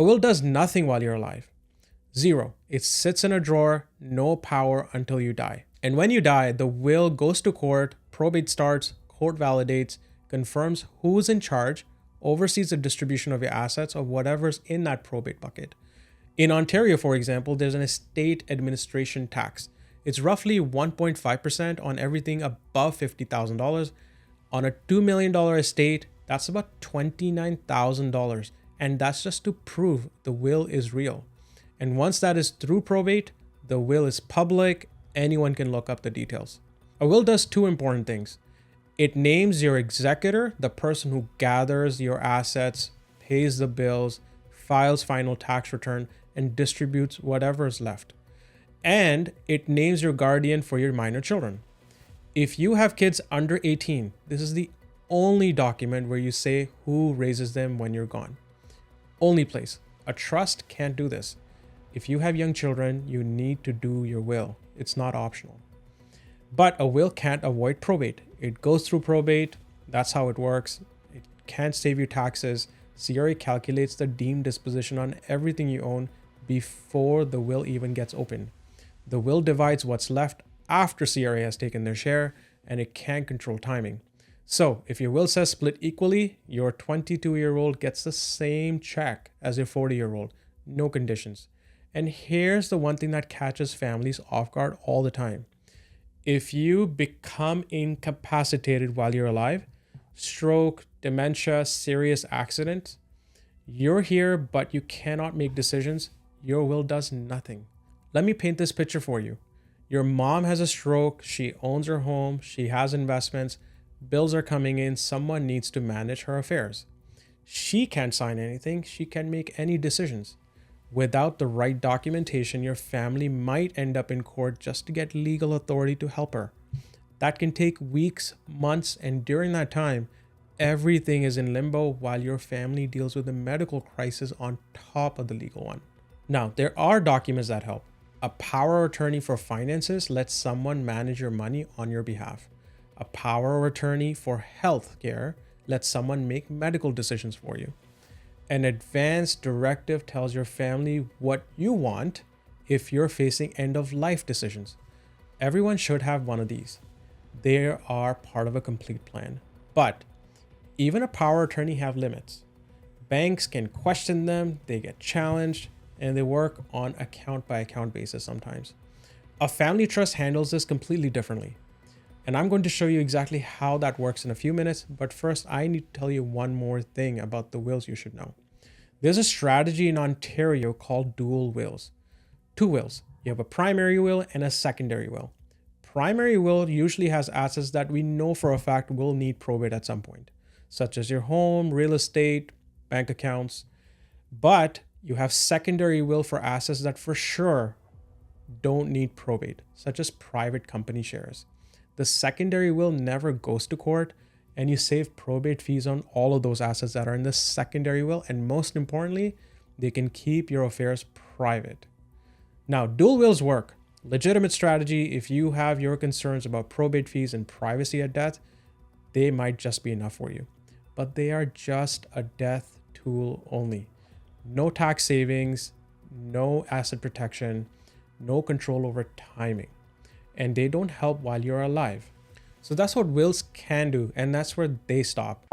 A will does nothing while you're alive. Zero. It sits in a drawer, no power until you die. And when you die, the will goes to court, probate starts, court validates, confirms who's in charge, oversees the distribution of your assets or whatever's in that probate bucket. In Ontario, for example, there's an estate administration tax. It's roughly 1.5% on everything above $50,000. On a $2 million estate, that's about $29,000. And that's just to prove the will is real. And once that is through probate, the will is public. Anyone can look up the details. A will does two important things. It names your executor, the person who gathers your assets, pays the bills, files final tax return, and distributes whatever is left. And it names your guardian for your minor children. If you have kids under 18, this is the only document where you say who raises them when you're gone. Only place. A trust can't do this. If you have young children, you need to do your will. It's not optional. But a will can't avoid probate. It goes through probate. That's how it works. It can't save you taxes. CRA calculates the deemed disposition on everything you own before the will even gets opened. The will divides what's left after CRA has taken their share, and it can't control timing. So if your will says split equally, your 22-year-old gets the same check as your 40-year-old. No conditions. And here's the one thing that catches families off guard all the time. If you become incapacitated while you're alive, stroke, dementia, serious accident, you're here, but you cannot make decisions, your will does nothing. Let me paint this picture for you. Your mom has a stroke, she owns her home, she has investments, bills are coming in, someone needs to manage her affairs. She can't sign anything, she can't make any decisions. Without the right documentation, your family might end up in court just to get legal authority to help her. That can take weeks, months, and during that time, everything is in limbo while your family deals with a medical crisis on top of the legal one. Now, there are documents that help. A power of attorney for finances lets someone manage your money on your behalf. A power of attorney for health care lets someone make medical decisions for you. An advance directive tells your family what you want if you're facing end-of-life decisions. Everyone should have one of these. They are part of a complete plan. But even a power of attorney have limits. Banks can question them, they get challenged, and they work on account-by-account basis sometimes. A family trust handles this completely differently. And I'm going to show you exactly how that works in a few minutes, but first I need to tell you one more thing about the wills you should know. There's a strategy in Ontario called dual wills. Two wills. You have a primary will and a secondary will. Primary will usually has assets that we know for a fact will need probate at some point, such as your home, real estate, bank accounts. But you have secondary will for assets that for sure don't need probate, such as private company shares. The secondary will never goes to court, and you save probate fees on all of those assets that are in the secondary will. And most importantly, they can keep your affairs private. Now, dual wills work. Legitimate strategy. If you have your concerns about probate fees and privacy at death, they might just be enough for you. But they are just a death tool only. No tax savings, no asset protection, no control over timing. And they don't help while you're alive. So that's what wills can do, and that's where they stop.